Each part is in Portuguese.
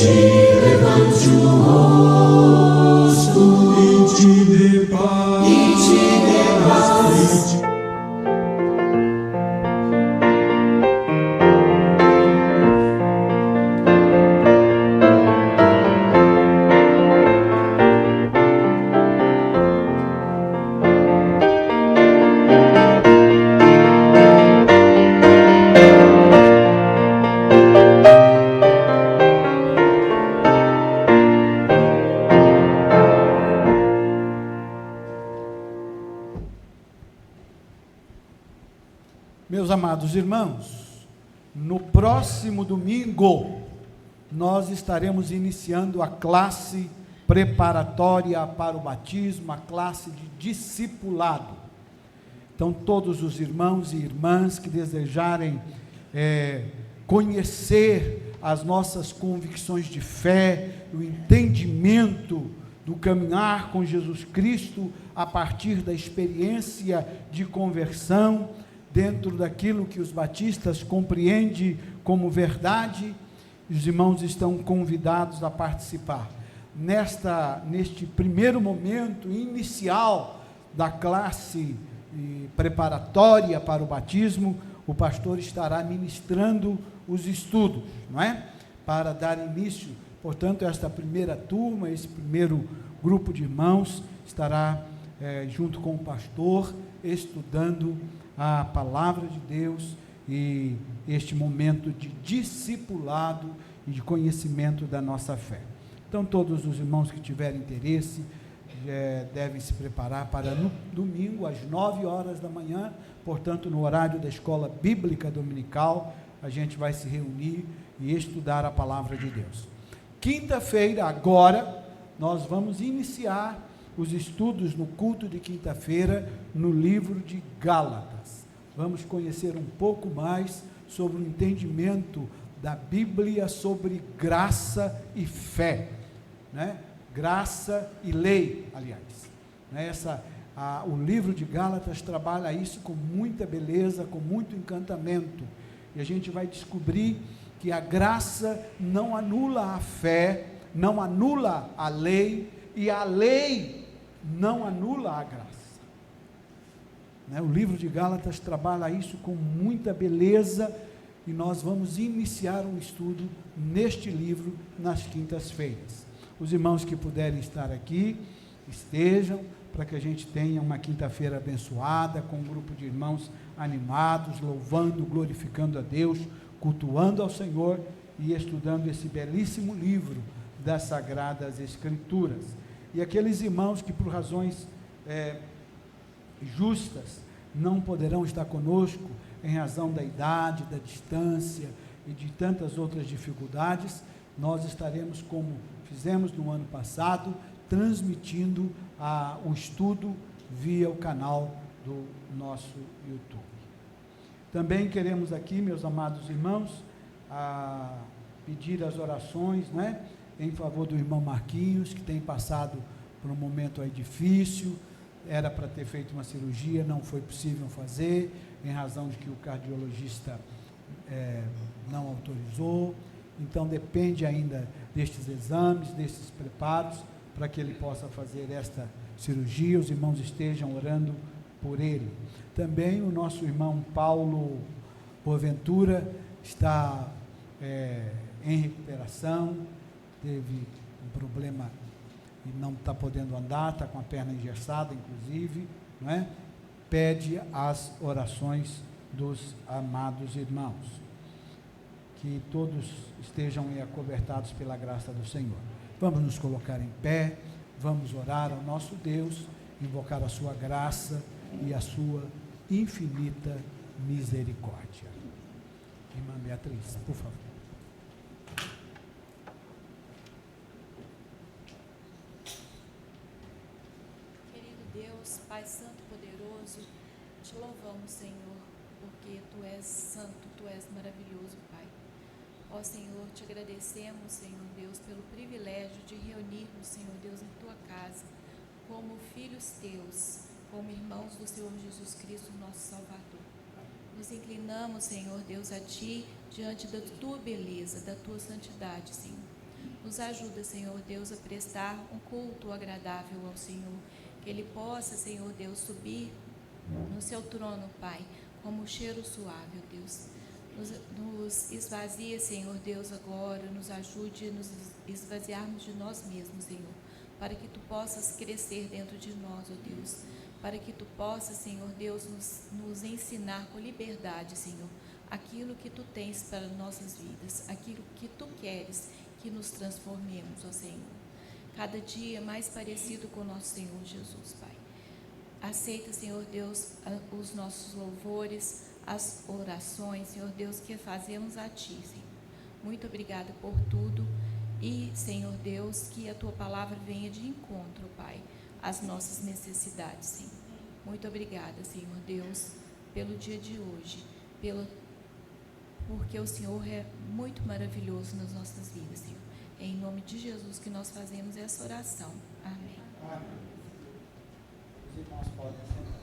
levante o rosto e te dê paz. Meus amados irmãos, no próximo domingo, nós estaremos iniciando a classe preparatória para o batismo, a classe de discipulado. Então, todos os irmãos e irmãs que desejarem conhecer as nossas convicções de fé, o entendimento do caminhar com Jesus Cristo, a partir da experiência de conversão, dentro daquilo que os batistas compreendem como verdade, os irmãos estão convidados a participar. Neste primeiro momento inicial da classe preparatória para o batismo, o pastor estará ministrando os estudos, não é? Para dar início, portanto, esta primeira turma, esse primeiro grupo de irmãos estará junto com o pastor, estudando a palavra de Deus e este momento de discipulado e de conhecimento da nossa fé. Então, todos os irmãos que tiverem interesse devem se preparar para no domingo, às 9 horas da manhã, portanto, no horário da escola bíblica dominical, a gente vai se reunir e estudar a palavra de Deus. Quinta-feira, agora, nós vamos iniciar os estudos no culto de quinta-feira no livro de Gálatas. Vamos conhecer um pouco mais sobre o entendimento da Bíblia sobre graça e fé, né? Graça e lei, aliás. Né? O livro de Gálatas trabalha isso com muita beleza, com muito encantamento. E a gente vai descobrir que a graça não anula a fé, não anula a lei, e a lei não anula a graça. O livro de Gálatas trabalha isso com muita beleza, e nós vamos iniciar um estudo neste livro nas quintas-feiras. Os irmãos que puderem estar aqui, estejam, para que a gente tenha uma quinta-feira abençoada, com um grupo de irmãos animados, louvando, glorificando a Deus, cultuando ao Senhor e estudando esse belíssimo livro das Sagradas Escrituras. E aqueles irmãos que por razões justas não poderão estar conosco em razão da idade, da distância e de tantas outras dificuldades, nós estaremos, como fizemos no ano passado, transmitindo o estudo via o canal do nosso YouTube. Também queremos aqui, meus amados irmãos, pedir as orações, né, em favor do irmão Marquinhos, que tem passado por um momento aí difícil. Era para ter feito uma cirurgia, não foi possível fazer, em razão de que o cardiologista não autorizou. Então, depende ainda destes exames, desses preparos, para que ele possa fazer esta cirurgia. Os irmãos estejam orando por ele. Também o nosso irmão Paulo Boaventura está em recuperação, teve um problema e não está podendo andar, está com a perna engessada, inclusive, não é? Pede as orações dos amados irmãos, que todos estejam acobertados pela graça do Senhor. Vamos nos colocar em pé, vamos orar ao nosso Deus, invocar a sua graça e a sua infinita misericórdia. Irmã Beatriz, por favor. Deus, Pai Santo e Poderoso, te louvamos, Senhor, porque Tu és santo, Tu és maravilhoso, Pai. Ó Senhor, te agradecemos, Senhor Deus, pelo privilégio de reunirmos, Senhor Deus, em Tua casa, como filhos Teus, como irmãos do Senhor Jesus Cristo, nosso Salvador. Nos inclinamos, Senhor Deus, a Ti, diante da Tua beleza, da Tua santidade, Senhor. Nos ajuda, Senhor Deus, a prestar um culto agradável ao Senhor. Que Ele possa, Senhor Deus, subir no seu trono, Pai, como um cheiro suave, ó Deus. Nos esvazia, Senhor Deus, agora. Nos ajude a nos esvaziarmos de nós mesmos, Senhor. Para que Tu possas crescer dentro de nós, ó Deus. Para que Tu possas, Senhor Deus, nos ensinar com liberdade, Senhor, aquilo que Tu tens para nossas vidas, aquilo que Tu queres que nos transformemos, ó Senhor. Cada dia mais parecido com o nosso Senhor Jesus, Pai. Aceita, Senhor Deus, os nossos louvores, as orações, Senhor Deus, que fazemos a Ti, Senhor. Muito obrigada por tudo e, Senhor Deus, que a Tua palavra venha de encontro, Pai, às nossas necessidades, Senhor. Muito obrigada, Senhor Deus, pelo dia de hoje, porque o Senhor é muito maravilhoso nas nossas vidas, Senhor. É em nome de Jesus que nós fazemos essa oração. Amém. Amém. Os irmãos podem sentar.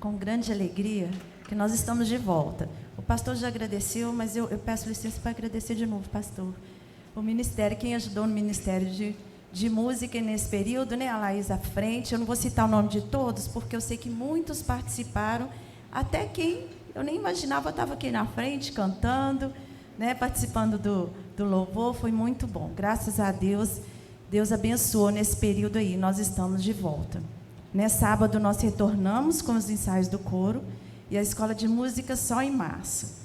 com grande alegria que nós estamos de volta. O pastor já agradeceu, mas eu peço licença para agradecer de novo, pastor. O ministério, quem ajudou no ministério de música nesse período, né? A Laís à frente. Eu não vou citar o nome de todos, porque eu sei que muitos participaram, até quem eu nem imaginava estava aqui na frente cantando, né? Participando do louvor. Foi muito bom. Graças a Deus, Deus abençoou nesse período aí. Nós estamos de volta. Sábado nós retornamos com os ensaios do coro e a escola de música só em março.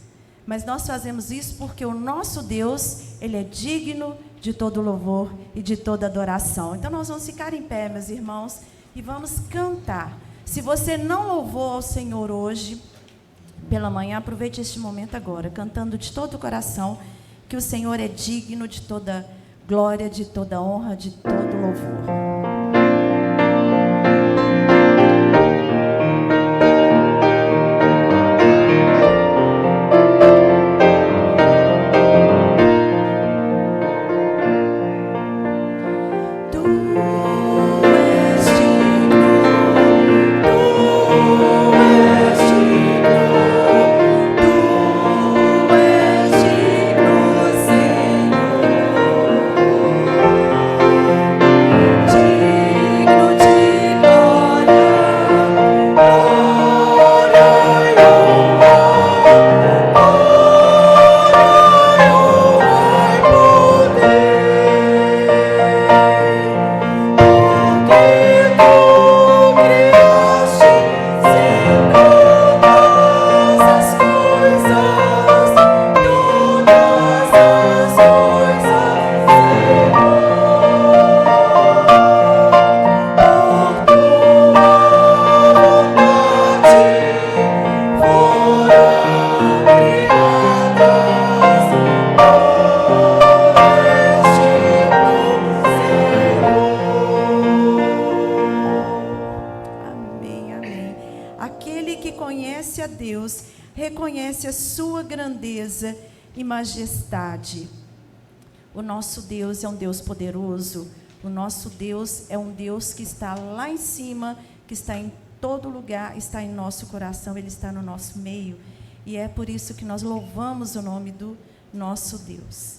Mas nós fazemos isso porque o nosso Deus, Ele é digno de todo louvor e de toda adoração. Então nós vamos ficar em pé, meus irmãos, e vamos cantar. Se você não louvou ao Senhor hoje, pela manhã, aproveite este momento agora, cantando de todo o coração, que o Senhor é digno de toda glória, de toda honra, de todo louvor. E majestade. O nosso Deus é um Deus poderoso. O nosso Deus é um Deus que está lá em cima, que está em todo lugar, está em nosso coração, Ele está no nosso meio. E é por isso que nós louvamos o nome do nosso Deus.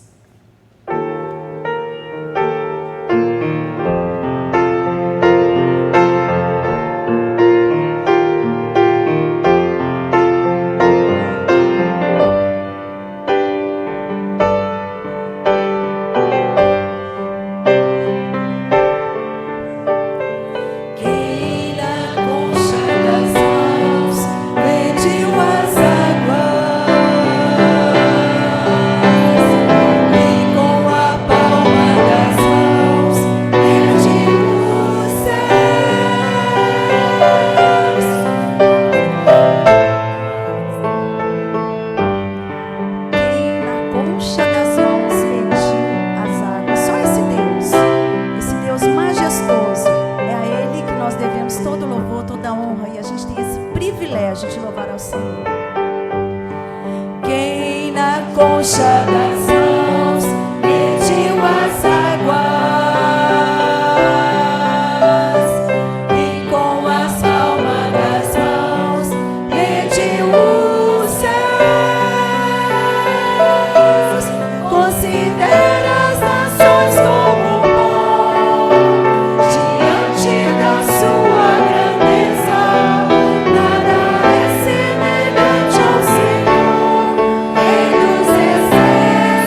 Rei dos exércitos.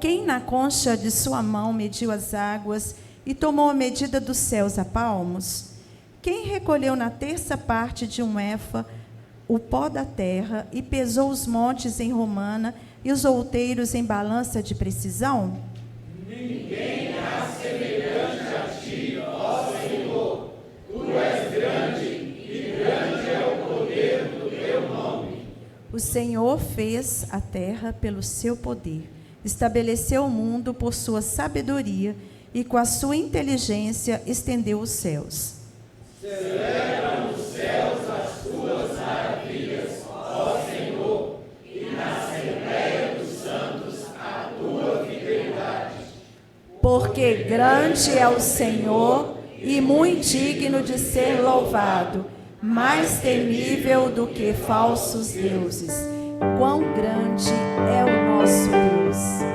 Quem na concha de sua mão mediu as águas e tomou a medida dos céus a palmos? Quem recolheu na terça parte de um éfa o pó da terra e pesou os montes em romana e os outeiros em balança de precisão? Ninguém há semelhante a ti, ó Senhor. Tu és grande, e grande é o poder do teu nome. O Senhor fez a terra pelo seu poder, estabeleceu o mundo por sua sabedoria e com a sua inteligência estendeu os céus. Celebra nos céus as tuas maravilhas, ó Senhor, e na Assembleia dos Santos a tua fidelidade. Porque grande é o Senhor e muito digno de ser louvado, mais temível do que falsos deuses. Quão grande é o nosso Deus!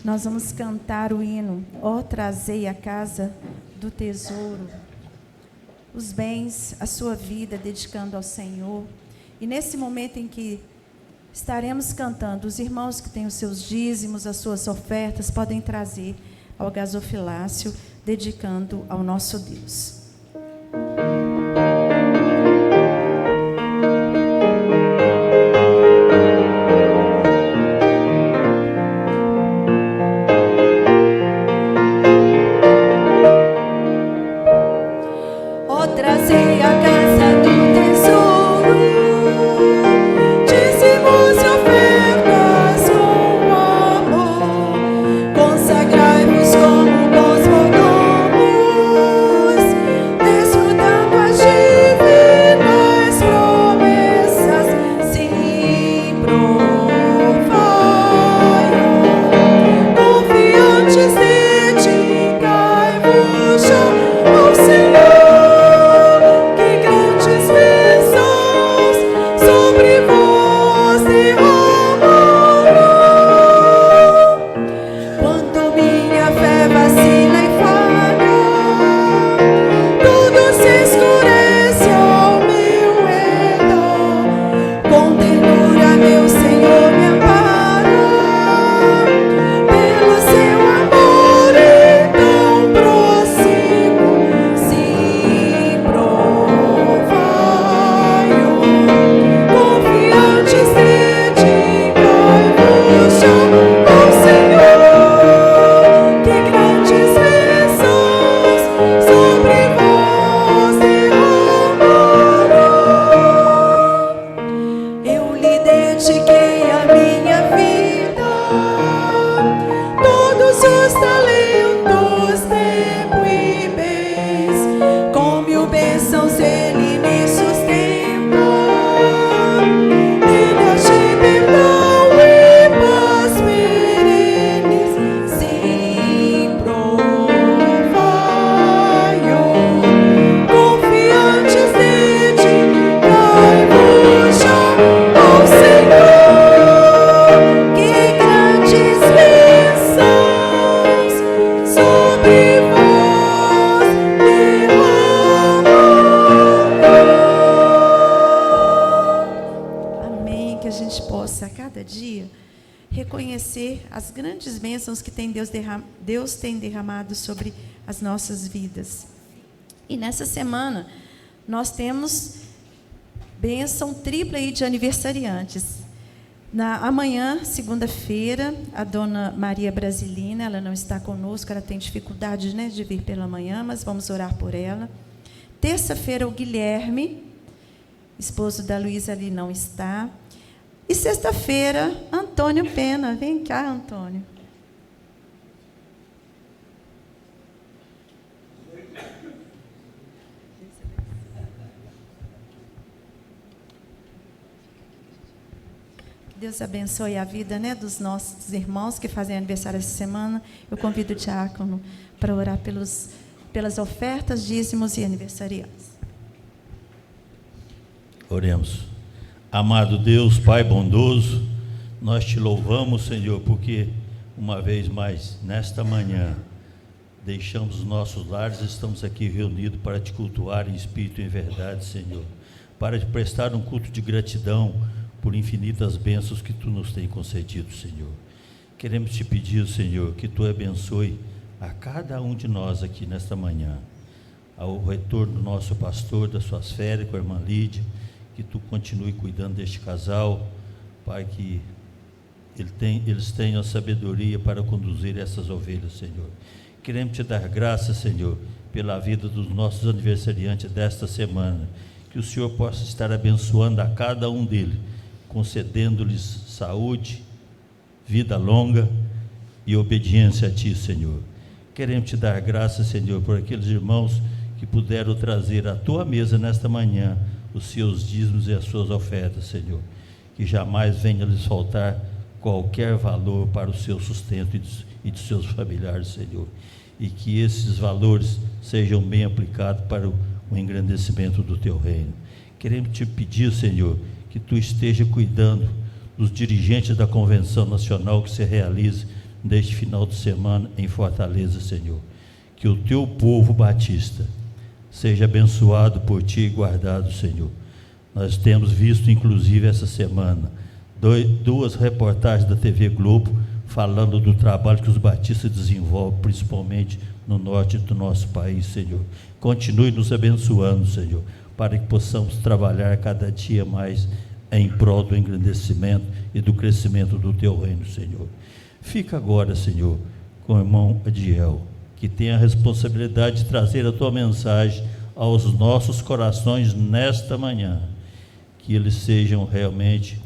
Nós vamos cantar o hino, ó, trazei a casa do tesouro, os bens, a sua vida, dedicando ao Senhor. E nesse momento em que estaremos cantando. Os irmãos que têm os seus dízimos, as suas ofertas, podem trazer ao gasofilácio, dedicando ao nosso Deus. Trazei a casa do tesouro, dízimos e ofertas com amor, consagrai-vos como bons mordomos, desfrutando as divinas promessas, sim, provai-o, confiantes dedicai-vos ao Senhor. As grandes bênçãos que Deus tem derramado sobre as nossas vidas. E nessa semana, nós temos bênção tripla aí de aniversariantes. Amanhã, segunda-feira, a dona Maria Brasilina, ela não está conosco, ela tem dificuldade, né, de vir pela manhã, mas vamos orar por ela. Terça-feira, o Guilherme, esposo da Luísa, ali não está. E sexta-feira, Antônio Pena. Vem cá, Antônio. Que Deus abençoe a vida, né, dos nossos irmãos que fazem aniversário essa semana. Eu convido o diácono para orar pelas ofertas, dízimos e aniversariantes. Oremos. Amado Deus, Pai bondoso, nós te louvamos, Senhor, porque uma vez mais, nesta manhã, deixamos os nossos lares, estamos aqui reunidos para te cultuar em espírito e em verdade, Senhor, para te prestar um culto de gratidão por infinitas bênçãos que tu nos tem concedido, Senhor. Queremos te pedir, Senhor, que tu abençoe a cada um de nós aqui nesta manhã, ao retorno do nosso pastor, das suas férias, com a irmã Lídia, que tu continue cuidando deste casal, Pai, que eles tenham a sabedoria para conduzir essas ovelhas, Senhor. Queremos te dar graças, Senhor, pela vida dos nossos aniversariantes desta semana, que o Senhor possa estar abençoando a cada um deles, concedendo-lhes saúde, vida longa e obediência a ti, Senhor. Queremos te dar graças, Senhor, por aqueles irmãos que puderam trazer à tua mesa nesta manhã os seus dízimos e as suas ofertas, Senhor, que jamais venha lhes faltar qualquer valor para o seu sustento e dos seus familiares, Senhor, e que esses valores sejam bem aplicados para o engrandecimento do teu reino. Queremos te pedir, Senhor, que tu esteja cuidando dos dirigentes da Convenção Nacional que se realize neste final de semana em Fortaleza, Senhor, que o teu povo batista seja abençoado por ti e guardado, Senhor. Nós temos visto, inclusive, essa semana, duas reportagens da TV Globo falando do trabalho que os batistas desenvolvem, principalmente no norte do nosso país, Senhor. Continue nos abençoando, Senhor, para que possamos trabalhar cada dia mais em prol do engrandecimento e do crescimento do Teu reino, Senhor. Fica agora, Senhor, com o irmão Adiel, que tem a responsabilidade de trazer a Tua mensagem aos nossos corações nesta manhã, que eles sejam realmente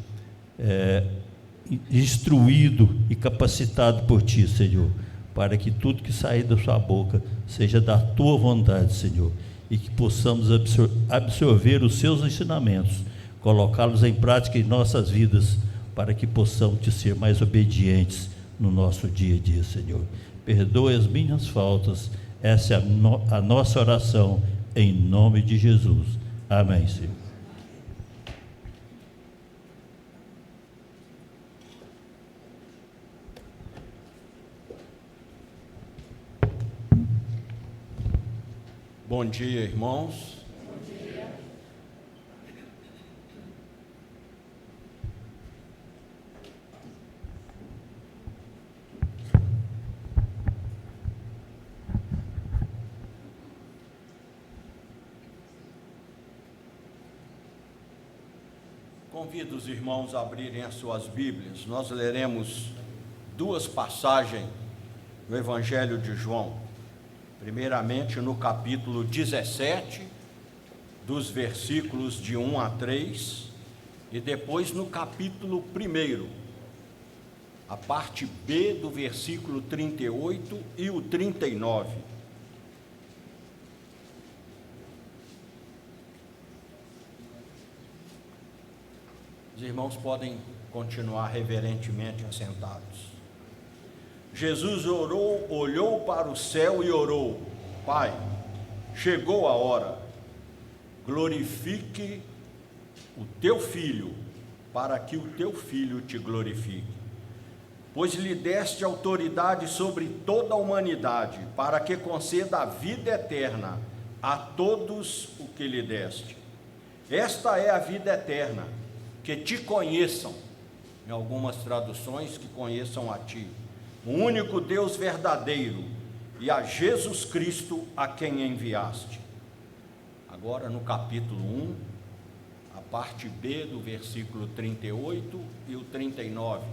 instruído e capacitado por Ti, Senhor, para que tudo que sair da sua boca seja da Tua vontade, Senhor, e que possamos absorver os Seus ensinamentos, colocá-los em prática em nossas vidas, para que possamos Te ser mais obedientes no nosso dia a dia, Senhor. Perdoe as minhas faltas, essa é a nossa oração, em nome de Jesus. Amém, Senhor. Bom dia, irmãos. Bom dia. Convido os irmãos a abrirem as suas Bíblias. Nós leremos duas passagens no Evangelho de João. Primeiramente no capítulo 17, dos versículos de 1 a 3, e depois no capítulo 1, a parte B do versículo 38 e o 39. Os irmãos podem continuar reverentemente assentados. Jesus olhou para o céu e orou: Pai, chegou a hora, glorifique o teu Filho, para que o teu Filho te glorifique. Pois lhe deste autoridade sobre toda a humanidade, para que conceda a vida eterna a todos o que lhe deste. Esta é a vida eterna, que te conheçam, em algumas traduções, que conheçam a ti, o único Deus verdadeiro, e a Jesus Cristo a quem enviaste. Agora no capítulo 1, a parte B do versículo 38 e o 39.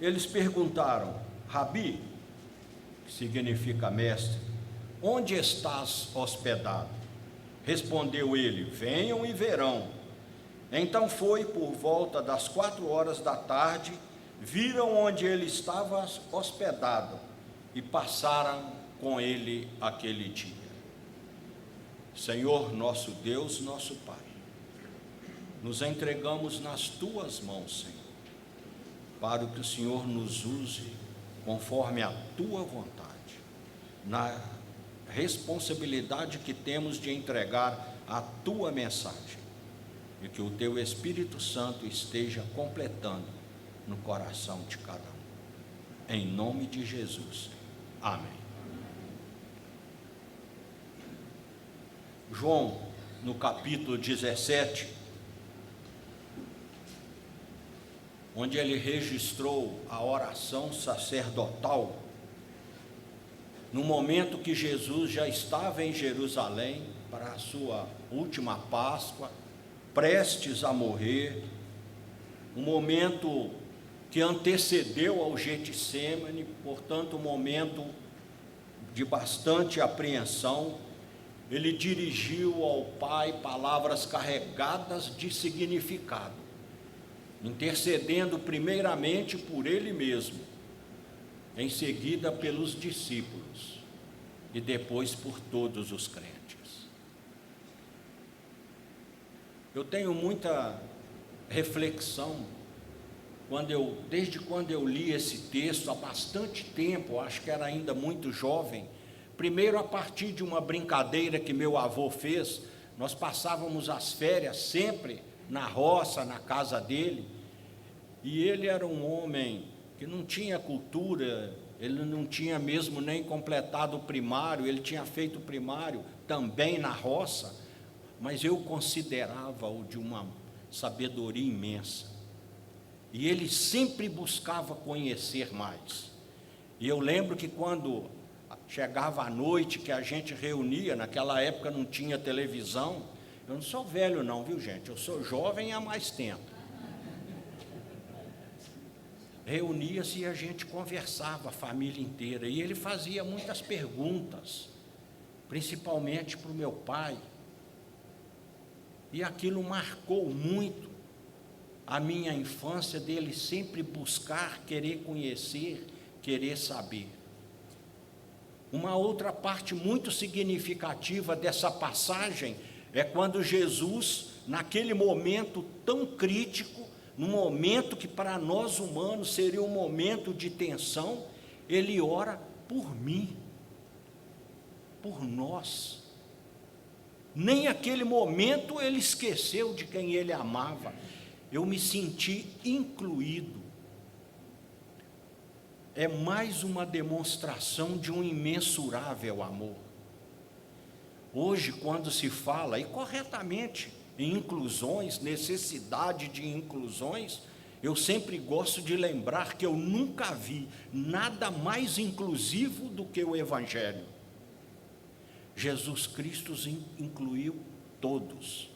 Eles perguntaram: Rabi, que significa mestre, onde estás hospedado? Respondeu ele: venham e verão. Então foi por volta das 4 da tarde, viram onde ele estava hospedado e passaram com ele aquele dia. Senhor nosso Deus, nosso Pai, nos entregamos nas tuas mãos, Senhor, para que o Senhor nos use conforme a tua vontade, na responsabilidade que temos de entregar a tua mensagem, e que o teu Espírito Santo esteja completando no coração de cada um, em nome de Jesus, amém. João, no capítulo 17, onde ele registrou a oração sacerdotal, no momento que Jesus já estava em Jerusalém para a sua última Páscoa, prestes a morrer, um momento que antecedeu ao Getsêmani, portanto um momento de bastante apreensão, ele dirigiu ao Pai palavras carregadas de significado, intercedendo primeiramente por ele mesmo, em seguida pelos discípulos e depois por todos os crentes. Eu tenho muita reflexão desde quando eu li esse texto há bastante tempo, acho que era ainda muito jovem. Primeiro, a partir de uma brincadeira que meu avô fez, nós passávamos as férias sempre na roça, na casa dele, e ele era um homem que não tinha cultura, ele não tinha mesmo nem completado o primário, ele tinha feito o primário também na roça, mas eu considerava-o de uma sabedoria imensa. E ele sempre buscava conhecer mais. E eu lembro que quando chegava a noite, que a gente reunia, naquela época não tinha televisão, eu não sou velho não, viu gente? Eu sou jovem há mais tempo. Reunia-se e a gente conversava, a família inteira, e ele fazia muitas perguntas, principalmente para o meu pai, e aquilo marcou muito a minha infância, dele sempre buscar, querer conhecer, querer saber. Uma outra parte muito significativa dessa passagem é quando Jesus, naquele momento tão crítico, num momento que para nós humanos seria um momento de tensão, ele ora por mim, por nós. Nem aquele momento ele esqueceu de quem ele amava. Eu me senti incluído. É mais uma demonstração de um imensurável amor. Hoje, quando se fala, e corretamente, em inclusões, necessidade de inclusões, eu sempre gosto de lembrar que eu nunca vi nada mais inclusivo do que o Evangelho. Jesus Cristo incluiu todos,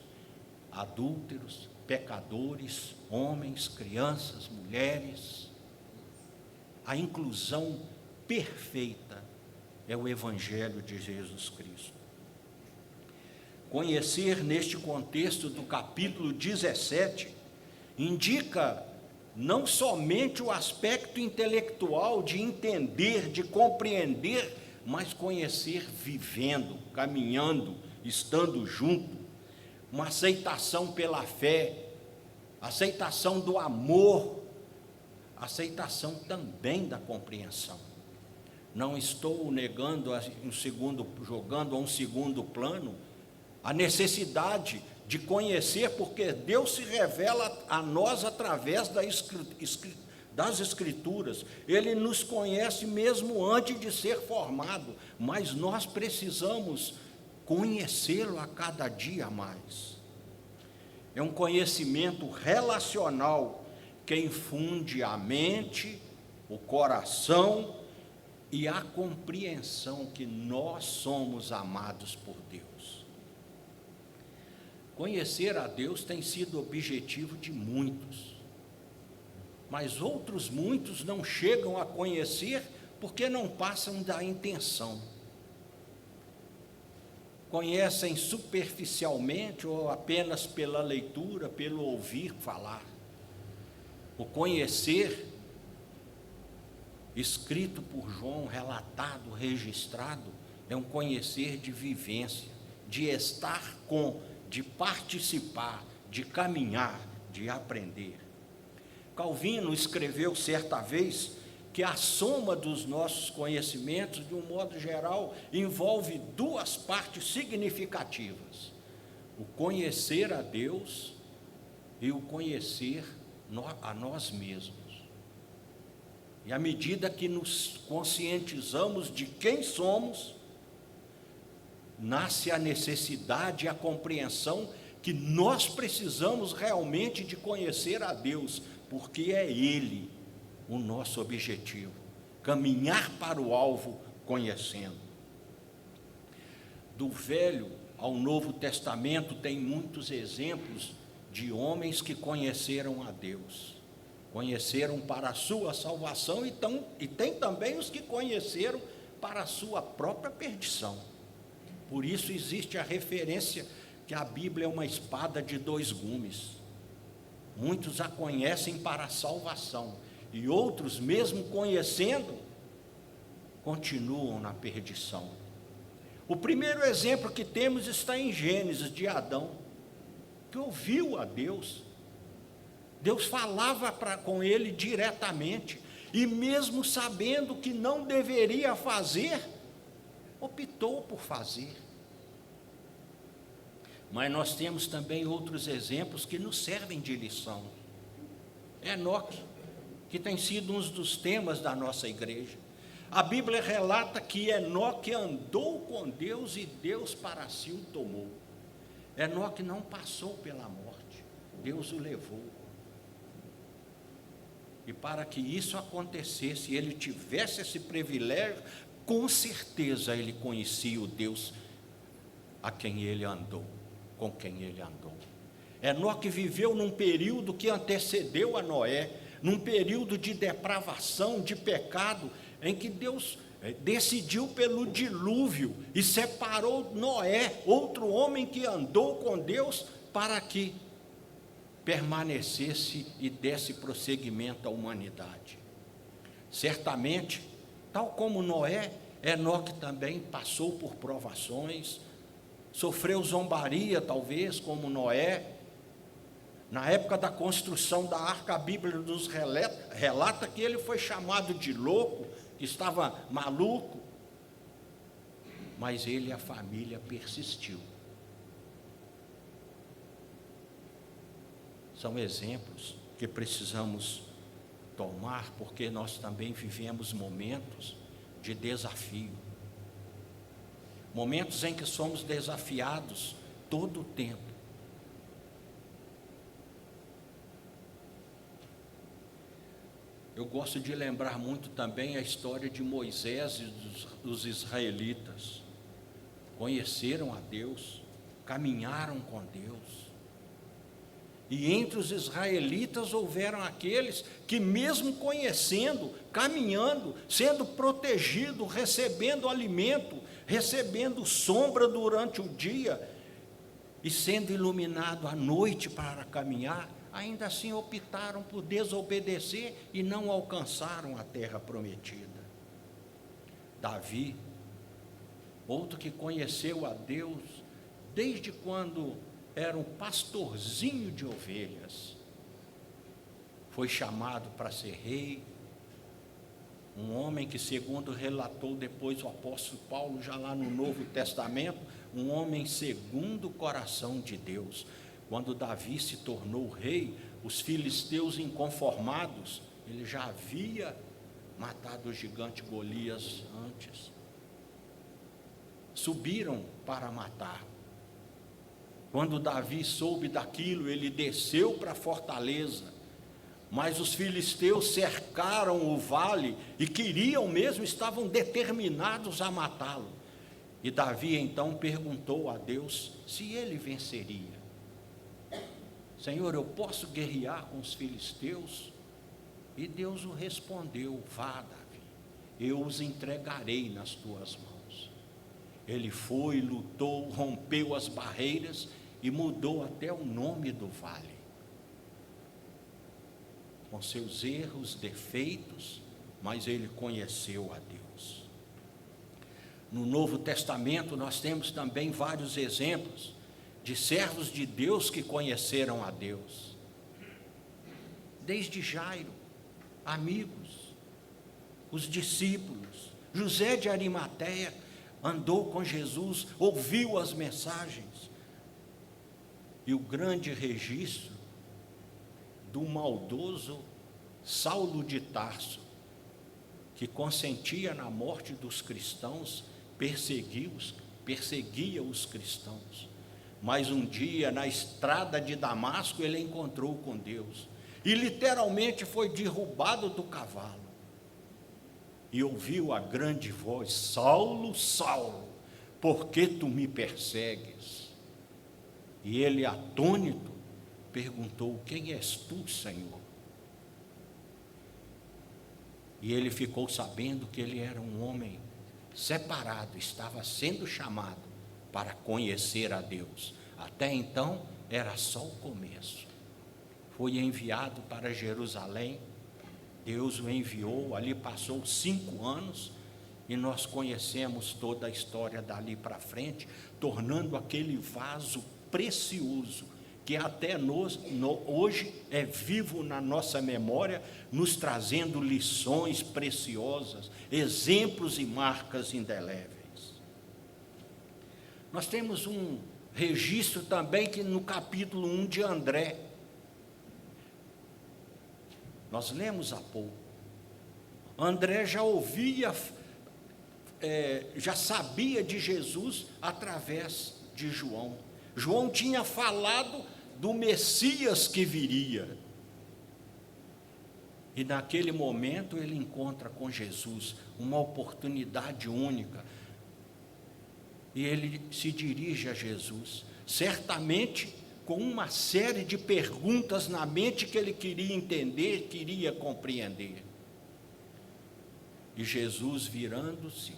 adúlteros, pecadores, homens, crianças, mulheres. A inclusão perfeita é o Evangelho de Jesus Cristo. Conhecer neste contexto do capítulo 17 indica não somente o aspecto intelectual de entender, de compreender, mas conhecer vivendo, caminhando, estando junto, uma aceitação pela fé, aceitação do amor, aceitação também da compreensão. Não estou negando jogando a um segundo plano a necessidade de conhecer, porque Deus se revela a nós através das Escrituras. Ele nos conhece mesmo antes de ser formado, mas nós precisamos conhecê-lo a cada dia mais. É um conhecimento relacional que infunde a mente, o coração e a compreensão que nós somos amados por Deus. Conhecer a Deus tem sido objetivo de muitos, mas outros muitos não chegam a conhecer porque não passam da intenção. Conhecem superficialmente ou apenas pela leitura, pelo ouvir falar. O conhecer, escrito por João, relatado, registrado, é um conhecer de vivência, de estar com, de participar, de caminhar, de aprender. Calvino escreveu certa vez que a soma dos nossos conhecimentos, de um modo geral, envolve duas partes significativas: o conhecer a Deus e o conhecer a nós mesmos. E à medida que nos conscientizamos de quem somos, nasce a necessidade e a compreensão que nós precisamos realmente de conhecer a Deus, porque é Ele o nosso objetivo, caminhar para o alvo conhecendo. Do Velho ao Novo Testamento tem muitos exemplos de homens que conheceram a Deus, conheceram para a sua salvação e tem também os que conheceram para a sua própria perdição. Por isso existe a referência que a Bíblia é uma espada de dois gumes. Muitos a conhecem para a salvação, e outros, mesmo conhecendo, continuam na perdição. O primeiro exemplo que temos está em Gênesis, de Adão, que ouviu a Deus. Deus falava com ele diretamente, e mesmo sabendo que não deveria fazer, optou por fazer. Mas nós temos também outros exemplos que nos servem de lição. Enoque, que tem sido um dos temas da nossa igreja. A Bíblia relata que Enoque andou com Deus e Deus para si o tomou. Enoque não passou pela morte, Deus o levou. E para que isso acontecesse, ele tivesse esse privilégio, com certeza ele conhecia o Deus a quem ele andou, com quem ele andou. Enoque viveu num período que antecedeu a Noé, num período de depravação, de pecado, em que Deus decidiu pelo dilúvio e separou Noé, outro homem que andou com Deus, para que permanecesse e desse prosseguimento à humanidade. Certamente, tal como Noé, Enoque também passou por provações, sofreu zombaria, talvez, como Noé. Na época da construção da arca, a Bíblia nos relata que ele foi chamado de louco, que estava maluco, mas ele e a família persistiu. São exemplos que precisamos tomar, porque nós também vivemos momentos de desafio, momentos em que somos desafiados todo o tempo. Eu gosto de lembrar muito também a história de Moisés e dos israelitas. Conheceram a Deus, caminharam com Deus. E entre os israelitas houveram aqueles que, mesmo conhecendo, caminhando, sendo protegido, recebendo alimento, recebendo sombra durante o dia e sendo iluminado à noite para caminhar, ainda assim optaram por desobedecer e não alcançaram a terra prometida. Davi, outro que conheceu a Deus desde quando era um pastorzinho de ovelhas, foi chamado para ser rei, um homem que, segundo relatou depois o apóstolo Paulo, já lá no Novo Testamento, um homem segundo o coração de Deus. Quando Davi se tornou rei, os filisteus inconformados, ele já havia matado o gigante Golias antes, subiram para matar. Quando Davi soube daquilo, ele desceu para a fortaleza, mas os filisteus cercaram o vale e queriam mesmo, estavam determinados a matá-lo. E Davi então perguntou a Deus se ele venceria. Senhor, eu posso guerrear com os filisteus? E Deus o respondeu: vá, Davi, eu os entregarei nas tuas mãos. Ele foi, lutou, rompeu as barreiras e mudou até o nome do vale. Com seus erros, defeitos, mas ele conheceu a Deus. No Novo Testamento nós temos também vários exemplos de servos de Deus que conheceram a Deus. Desde Jairo, amigos, os discípulos, José de Arimateia andou com Jesus, ouviu as mensagens. E o grande registro do maldoso Saulo de Tarso, que consentia na morte dos cristãos, perseguia os cristãos. Mas um dia, na estrada de Damasco, ele encontrou com Deus, e literalmente foi derrubado do cavalo, e ouviu a grande voz: Saulo, Saulo, por que tu me persegues? E ele, atônito, perguntou: quem és tu, Senhor? E ele ficou sabendo que ele era um homem separado, estava sendo chamado para conhecer a Deus. Até então era só o começo. Foi enviado para Jerusalém, Deus o enviou, ali passou 5 anos, e nós conhecemos toda a história dali para frente, tornando aquele vaso precioso, que até hoje é vivo na nossa memória, nos trazendo lições preciosas, exemplos e marcas indeléveis. Nós temos um registro também que no capítulo 1 de André, nós lemos há pouco. André já ouvia já sabia de Jesus através de João. João tinha falado do Messias que viria. E naquele momento ele encontra com Jesus uma oportunidade única. E ele se dirige a Jesus, certamente com uma série de perguntas na mente que ele queria entender, queria compreender. E Jesus, virando-se,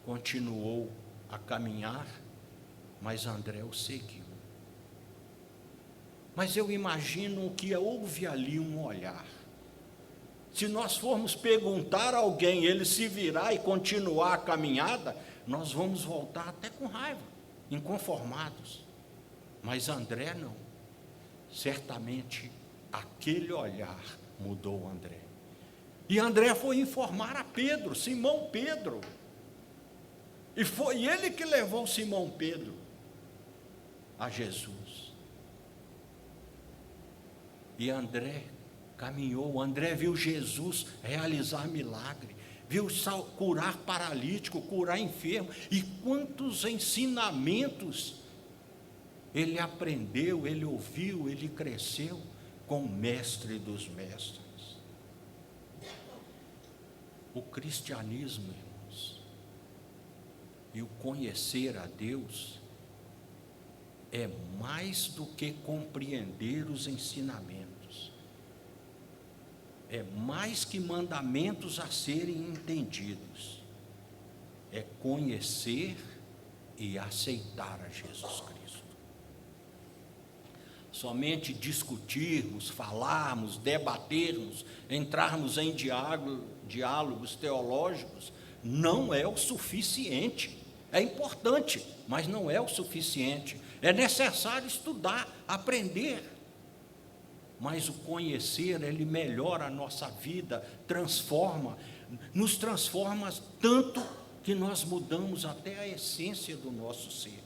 continuou a caminhar, mas André o seguiu. Mas eu imagino que houve ali um olhar. Se nós formos perguntar a alguém, ele se virar e continuar a caminhada, nós vamos voltar até com raiva, inconformados. Mas André não. Certamente aquele olhar mudou André. E André foi informar a Pedro, Simão Pedro. E foi ele que levou Simão Pedro a Jesus. E André caminhou, André viu Jesus realizar milagre, viu curar paralítico, curar enfermo, e quantos ensinamentos ele aprendeu, ele ouviu, ele cresceu com o mestre dos mestres. O cristianismo, irmãos, e o conhecer a Deus é mais do que compreender os ensinamentos. É mais que mandamentos a serem entendidos. É conhecer e aceitar a Jesus Cristo. Somente falarmos, debatermos, entrarmos em diálogos teológicos, não é o suficiente. É importante, mas não é o suficiente. É necessário estudar, aprender. Mas o conhecer, ele melhora a nossa vida, nos transforma tanto que nós mudamos até a essência do nosso ser.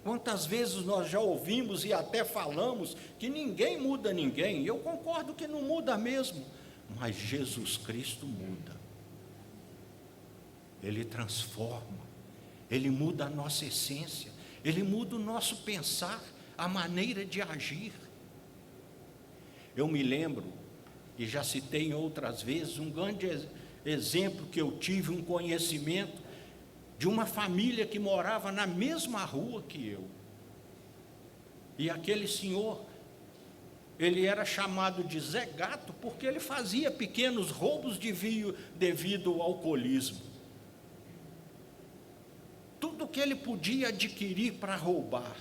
Quantas vezes nós já ouvimos e até falamos que ninguém muda ninguém, eu concordo que não muda mesmo, mas Jesus Cristo muda. Ele transforma, Ele muda a nossa essência, Ele muda o nosso pensar, a maneira de agir. Eu me lembro, e já citei outras vezes, um grande exemplo que eu tive, um conhecimento de uma família que morava na mesma rua que eu. E aquele senhor, ele era chamado de Zé Gato, porque ele fazia pequenos roubos devido ao alcoolismo. Tudo que ele podia adquirir para roubar.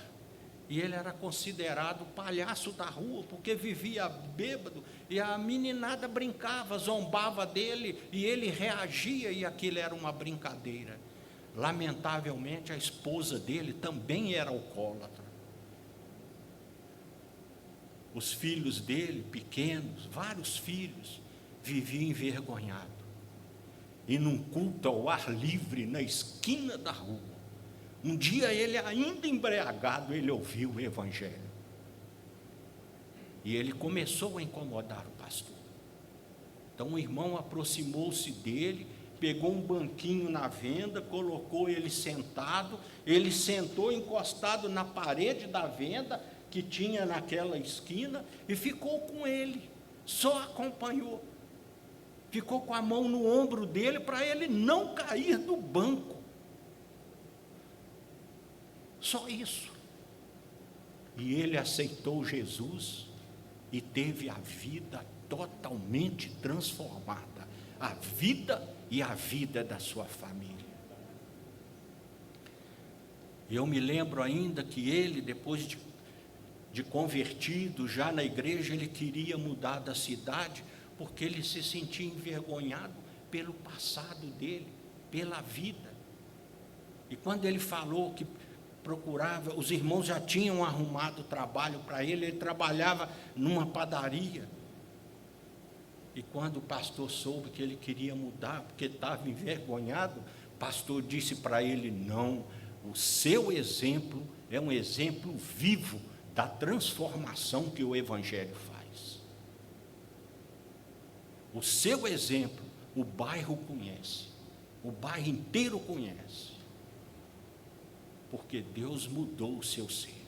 E ele era considerado o palhaço da rua, porque vivia bêbado, e a meninada brincava, zombava dele, e ele reagia, e aquilo era uma brincadeira. Lamentavelmente, a esposa dele também era alcoólatra. Os filhos dele, pequenos, vários filhos, viviam envergonhados. E num culto ao ar livre, na esquina da rua, um dia ele, ainda embriagado, ele ouviu o evangelho. E ele começou a incomodar o pastor. Então o irmão aproximou-se dele, pegou um banquinho na venda, colocou ele sentado, ele sentou encostado na parede da venda, que tinha naquela esquina, e ficou com ele, só acompanhou. Ficou com a mão no ombro dele, para ele não cair do banco. Só isso. E ele aceitou Jesus e teve a vida totalmente transformada. A vida e a vida da sua família. Eu me lembro ainda que ele, depois de convertido, já na igreja, ele queria mudar da cidade, porque ele se sentia envergonhado pelo passado dele, pela vida. E quando ele falou que procurava, os irmãos já tinham arrumado trabalho para ele, ele trabalhava numa padaria. E quando o pastor soube que ele queria mudar, porque estava envergonhado, o pastor disse para ele: não, o seu exemplo é um exemplo vivo da transformação que o evangelho faz. O seu exemplo, o bairro conhece. O bairro inteiro conhece. Porque Deus mudou o seu ser.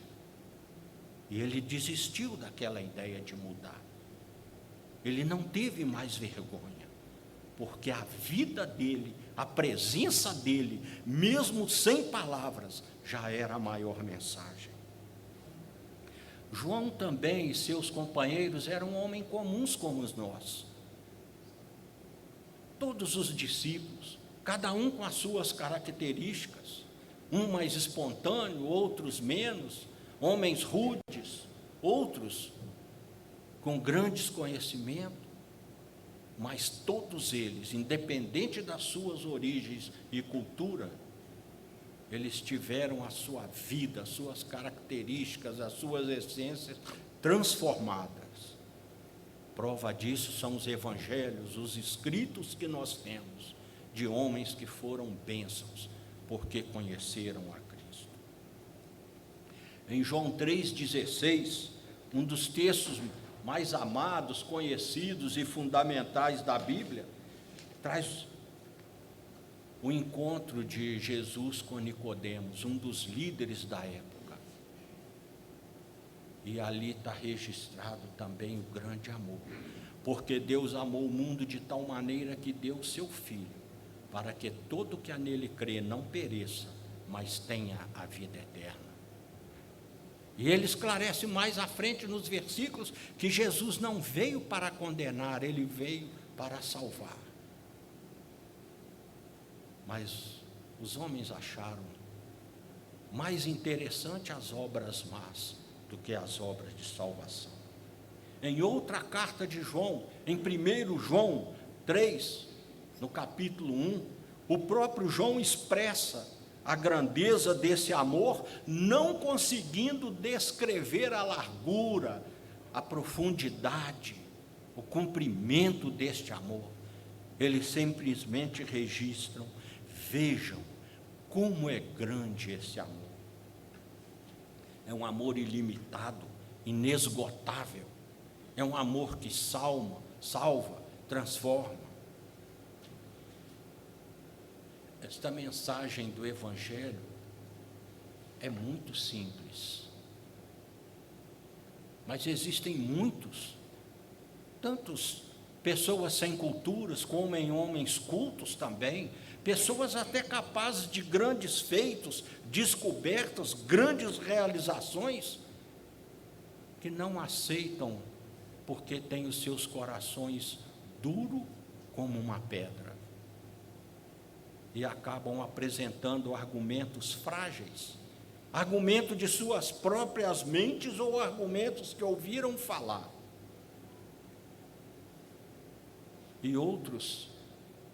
E ele desistiu daquela ideia de mudar. Ele não teve mais vergonha, porque a vida dele, a presença dele, mesmo sem palavras, já era a maior mensagem. João também e seus companheiros eram homens comuns como nós. Todos os discípulos, cada um com as suas características, um mais espontâneo, outros menos, homens rudes, outros com grandes conhecimentos, mas todos eles, independente das suas origens e cultura, eles tiveram a sua vida, as suas características, as suas essências transformadas. Prova disso são os evangelhos, os escritos que nós temos, de homens que foram bênçãos, porque conheceram a Cristo. Em João 3,16, um dos textos mais amados, conhecidos e fundamentais da Bíblia, traz o encontro de Jesus com Nicodemos, um dos líderes da época. E ali está registrado também o grande amor, porque Deus amou o mundo de tal maneira que deu o seu Filho, para que todo que nele crê não pereça, mas tenha a vida eterna. E ele esclarece mais à frente nos versículos que Jesus não veio para condenar, ele veio para salvar. Mas os homens acharam mais interessante as obras más do que as obras de salvação. Em outra carta de João, em 1 João 3, no capítulo 1, o próprio João expressa a grandeza desse amor, não conseguindo descrever a largura, a profundidade, o comprimento deste amor. Eles simplesmente registram: vejam como é grande esse amor. É um amor ilimitado, inesgotável. É um amor que salva, transforma. Esta mensagem do Evangelho é muito simples, mas existem tantos pessoas sem culturas, como em homens cultos também, pessoas até capazes de grandes feitos, descobertas, grandes realizações, que não aceitam porque têm os seus corações duros como uma pedra. E acabam apresentando argumentos frágeis, argumentos de suas próprias mentes ou argumentos que ouviram falar. E outros,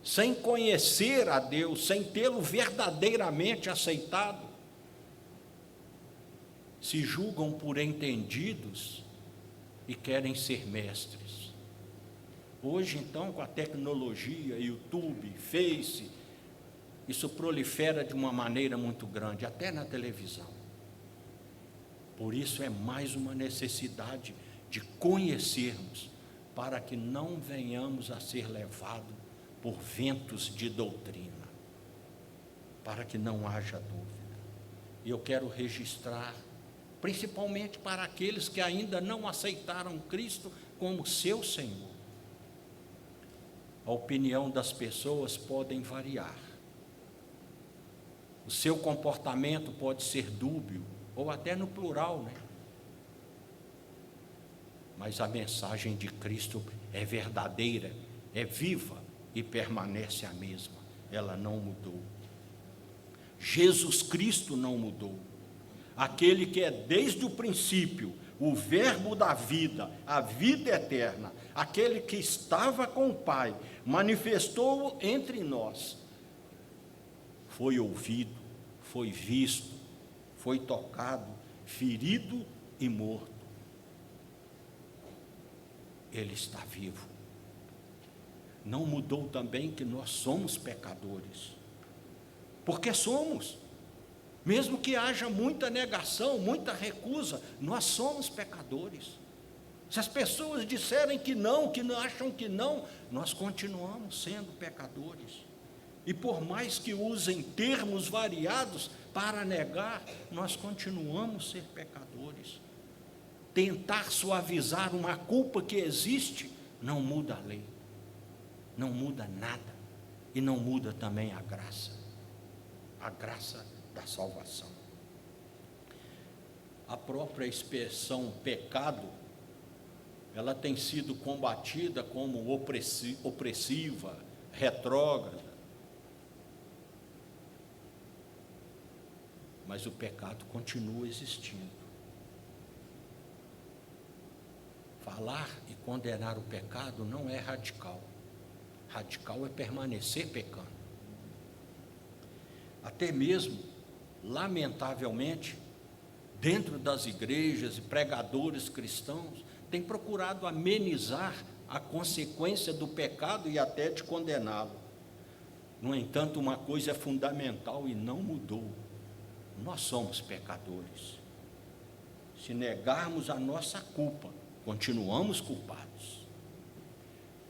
sem conhecer a Deus, sem tê-lo verdadeiramente aceitado, se julgam por entendidos e querem ser mestres. Hoje, então, com a tecnologia, YouTube, Face, isso prolifera de uma maneira muito grande, até na televisão. Por isso é mais uma necessidade de conhecermos, para que não venhamos a ser levados por ventos de doutrina, para que não haja dúvida. E eu quero registrar, principalmente para aqueles que ainda não aceitaram Cristo como seu Senhor. A opinião das pessoas pode variar. O seu comportamento pode ser dúbio, ou até no plural, né? Mas a mensagem de Cristo é verdadeira, é viva e permanece a mesma. Ela não mudou. Jesus Cristo não mudou. Aquele que é desde o princípio o verbo da vida, a vida eterna, aquele que estava com o Pai, manifestou entre nós, foi ouvido, foi visto, foi tocado, ferido e morto. Ele está vivo. Não mudou também que nós somos pecadores, porque somos, mesmo que haja muita negação, muita recusa, nós somos pecadores. Se as pessoas disserem que não acham que não, nós continuamos sendo pecadores. E por mais que usem termos variados para negar, nós continuamos a ser pecadores. Tentar suavizar uma culpa que existe não muda a lei, não muda nada, e não muda também a graça da salvação. A própria expressão pecado, ela tem sido combatida como opressiva, retrógrada. Mas o pecado continua existindo. Falar e condenar o pecado não é radical. Radical é permanecer pecando. Até mesmo, lamentavelmente, dentro das igrejas e pregadores cristãos, têm procurado amenizar a consequência do pecado e até de condená-lo. No entanto, uma coisa é fundamental e não mudou: nós somos pecadores. Se negarmos a nossa culpa, continuamos culpados.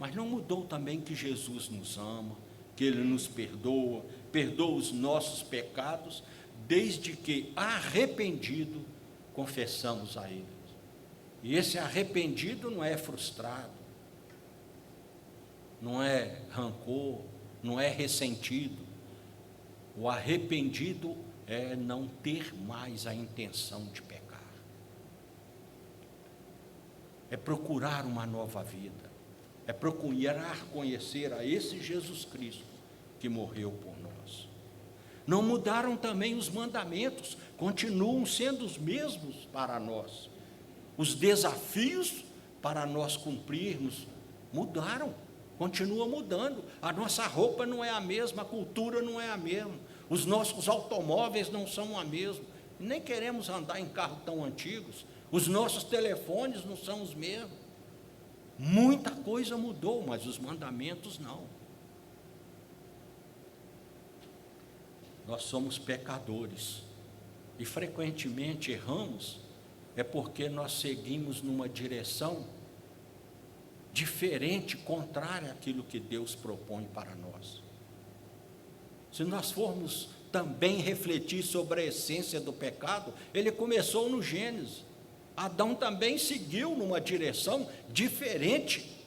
Mas não mudou também que Jesus nos ama, que Ele nos perdoa os nossos pecados, desde que arrependido confessamos a Ele. E esse arrependido não é frustrado, não é rancor, não é ressentido. O arrependido é não ter mais a intenção de pecar, é procurar uma nova vida, é procurar conhecer a esse Jesus Cristo que morreu por nós. Não mudaram também os mandamentos, continuam sendo os mesmos para nós. Os desafios para nós cumprirmos mudaram, continuam mudando. A nossa roupa não é a mesma, a cultura não é a mesma, os nossos automóveis não são a mesma, nem queremos andar em carros tão antigos, os nossos telefones não são os mesmos. Muita coisa mudou, mas os mandamentos não. Nós somos pecadores e frequentemente erramos, é porque nós seguimos numa direção diferente, contrária àquilo que Deus propõe para nós. Se nós formos também refletir sobre a essência do pecado, ele começou no Gênesis. Adão também seguiu numa direção diferente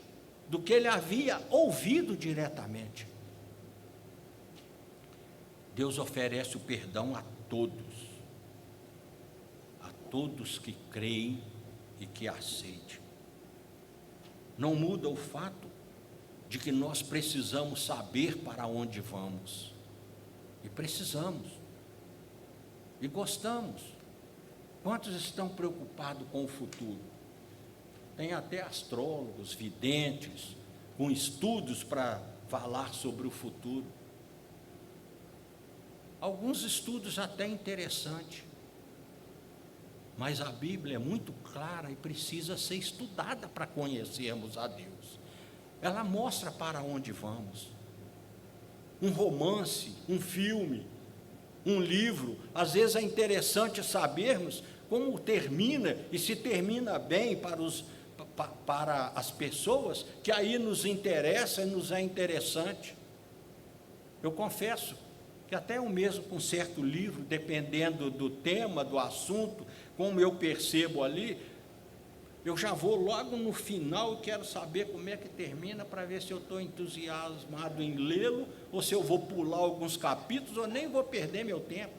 do que ele havia ouvido diretamente. Deus oferece o perdão a todos que creem e que aceitem. Não muda o fato de que nós precisamos saber para onde vamos, e precisamos, e gostamos. Quantos estão preocupados com o futuro? Tem até astrólogos, videntes, com estudos para falar sobre o futuro. Alguns estudos até interessantes, mas a Bíblia é muito clara e precisa ser estudada para conhecermos a Deus. Ela mostra para onde vamos. Um romance, um filme, um livro, às vezes é interessante sabermos como termina, e se termina bem para as pessoas, que aí nos interessa e nos é interessante. Eu confesso que até eu mesmo com certo livro, dependendo do tema, do assunto, como eu percebo ali, eu já vou logo no final e quero saber como é que termina, para ver se eu estou entusiasmado em lê-lo, ou se eu vou pular alguns capítulos, ou nem vou perder meu tempo.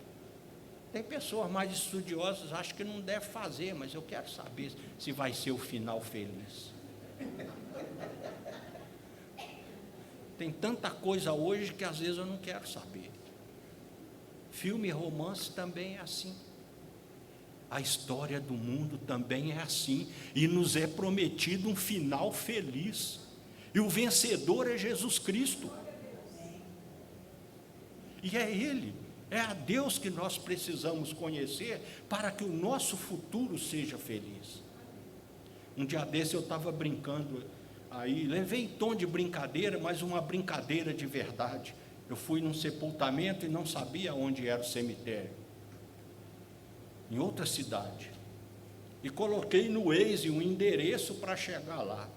Tem pessoas mais estudiosas, acho que não deve fazer, mas eu quero saber se vai ser o final feliz. Tem tanta coisa hoje que às vezes eu não quero saber. Filme e romance também é assim. A história do mundo também é assim, e nos é prometido um final feliz, e o vencedor é Jesus Cristo, e é Ele, é a Deus que nós precisamos conhecer, para que o nosso futuro seja feliz. Um dia desse eu estava brincando aí, levei em tom de brincadeira, mas uma brincadeira de verdade. Eu fui num sepultamento e não sabia onde era o cemitério, em outra cidade, e coloquei no Waze um endereço para chegar lá,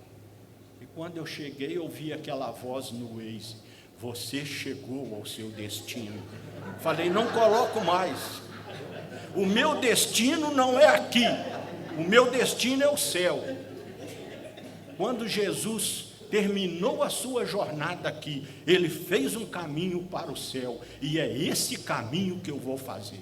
e quando eu cheguei, eu ouvi aquela voz no Waze: você chegou ao seu destino. Falei, não coloco mais. O meu destino não é aqui, o meu destino é o céu. Quando Jesus terminou a sua jornada aqui, ele fez um caminho para o céu, e é esse caminho que eu vou fazer.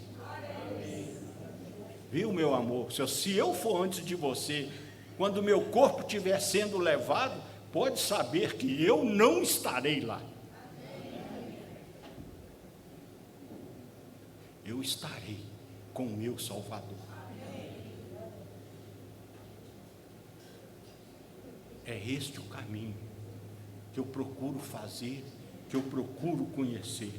Viu, meu amor? Se eu for antes de você, quando o meu corpo estiver sendo levado, pode saber que eu não estarei lá. Eu estarei com o meu Salvador. É este o caminho que eu procuro fazer, que eu procuro conhecer.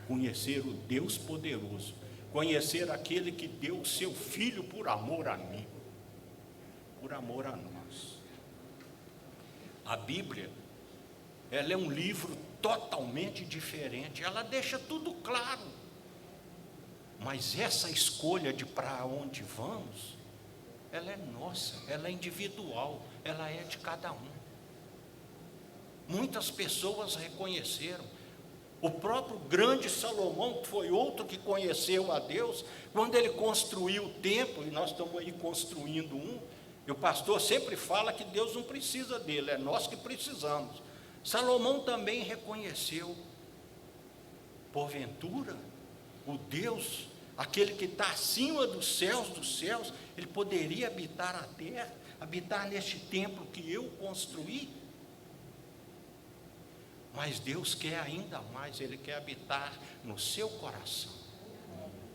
Conhecer o Deus poderoso, conhecer aquele que deu o seu Filho por amor a mim, por amor a nós. A Bíblia, ela é um livro totalmente diferente, ela deixa tudo claro, mas essa escolha de para onde vamos, ela é nossa, ela é individual, ela é de cada um. Muitas pessoas reconheceram, o próprio grande Salomão, que foi outro que conheceu a Deus, quando ele construiu o templo, e nós estamos aí construindo um, e o pastor sempre fala que Deus não precisa dele, é nós que precisamos. Salomão também reconheceu, porventura, o Deus, aquele que está acima dos céus, ele poderia habitar a terra, habitar neste templo que eu construí? Mas Deus quer ainda mais, Ele quer habitar no seu coração,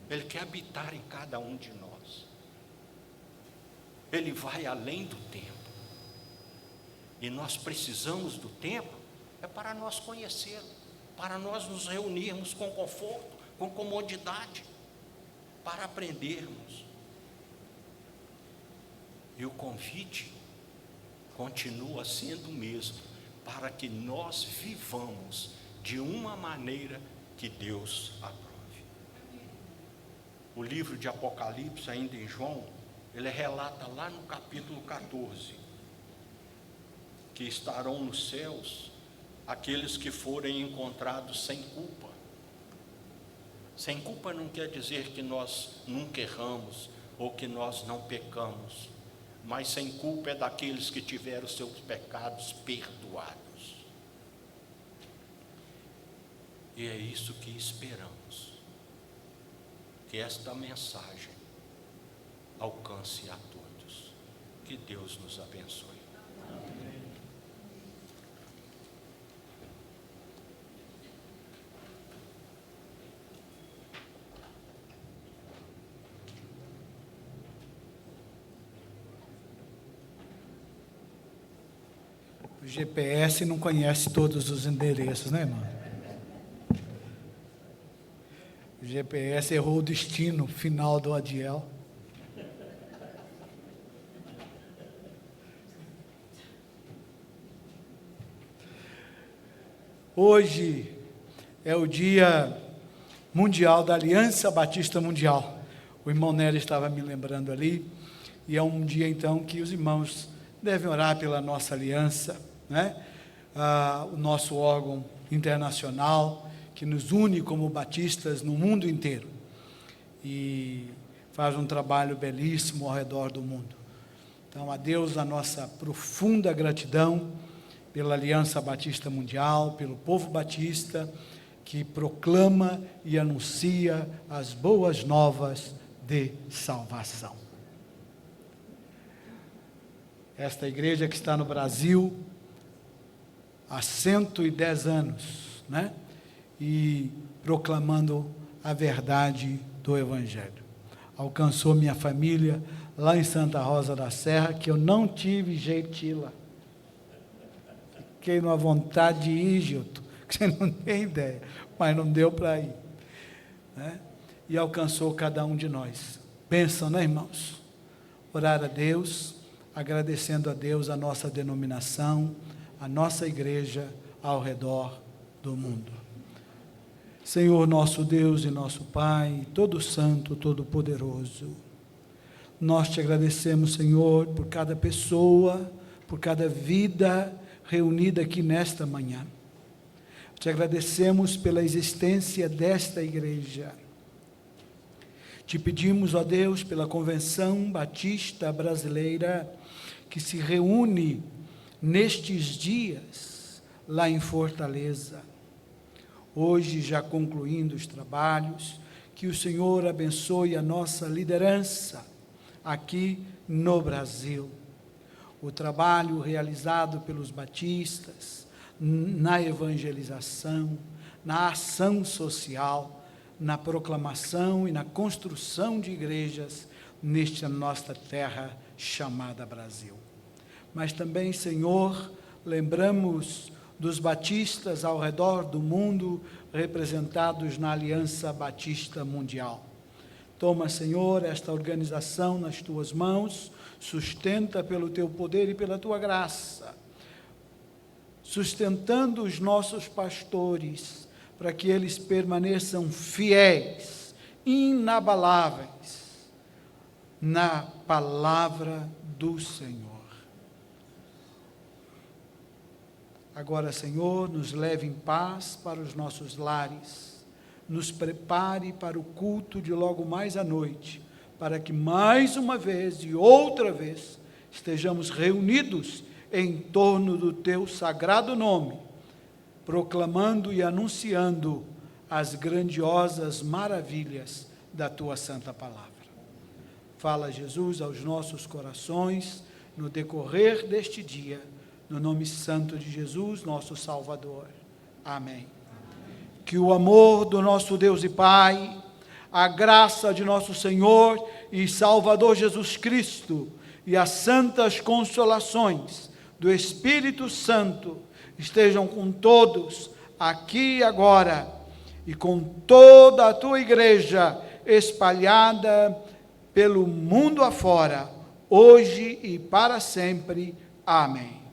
Ele quer habitar em cada um de nós. Ele vai além do tempo, e nós precisamos do tempo, é para nós conhecê-lo, para nós nos reunirmos com conforto, com comodidade, para aprendermos. E o convite continua sendo o mesmo, para que nós vivamos de uma maneira que Deus aprove. O livro de Apocalipse, ainda em João, ele relata lá no capítulo 14, que estarão nos céus aqueles que forem encontrados sem culpa. Sem culpa não quer dizer que nós nunca erramos, ou que nós não pecamos, mas sem culpa é daqueles que tiveram seus pecados perdoados. E é isso que esperamos, que esta mensagem alcance a todos. Que Deus nos abençoe. O GPS não conhece todos os endereços, né, irmão? O GPS errou o destino final do Adiel. Hoje é o Dia Mundial da Aliança Batista Mundial. O irmão Nery estava me lembrando ali, e é um dia então que os irmãos devem orar pela nossa aliança, né? O nosso órgão internacional que nos une como batistas no mundo inteiro e faz um trabalho belíssimo ao redor do mundo. Então, a Deus a nossa profunda gratidão pela Aliança Batista Mundial, pelo povo batista que proclama e anuncia as boas novas de salvação. Esta igreja que está no Brasil há 110 anos, né? E proclamando a verdade do Evangelho. Alcançou minha família lá em Santa Rosa da Serra, que eu não tive jeito de ir lá. Fiquei numa vontade de ir, Gilton, que você não tem ideia, mas não deu para ir, né? E alcançou cada um de nós. Bênção, né, irmãos? Orar a Deus, agradecendo a Deus a nossa denominação, a nossa igreja ao redor do mundo. Senhor nosso Deus e nosso Pai, todo santo, todo poderoso, nós te agradecemos, Senhor, por cada pessoa, por cada vida reunida aqui nesta manhã. Te agradecemos pela existência desta igreja. Te pedimos, ó Deus, pela Convenção Batista Brasileira, que se reúne nestes dias lá em Fortaleza. Hoje, já concluindo os trabalhos, que o Senhor abençoe a nossa liderança aqui no Brasil. O trabalho realizado pelos batistas na evangelização, na ação social, na proclamação e na construção de igrejas nesta nossa terra chamada Brasil. Mas também, Senhor, lembramos dos batistas ao redor do mundo, representados na Aliança Batista Mundial. Toma, Senhor, esta organização nas tuas mãos, sustenta pelo teu poder e pela tua graça, sustentando os nossos pastores, para que eles permaneçam fiéis, inabaláveis, na palavra do Senhor. Agora, Senhor, nos leve em paz para os nossos lares, nos prepare para o culto de logo mais à noite, para que mais uma vez e outra vez estejamos reunidos em torno do teu sagrado nome, proclamando e anunciando as grandiosas maravilhas da tua santa palavra. Fala, Jesus, aos nossos corações no decorrer deste dia, no nome santo de Jesus, nosso Salvador. Amém. Que o amor do nosso Deus e Pai, a graça de nosso Senhor e Salvador Jesus Cristo e as santas consolações do Espírito Santo estejam com todos, aqui e agora, e com toda a tua igreja espalhada pelo mundo afora, hoje e para sempre. Amém.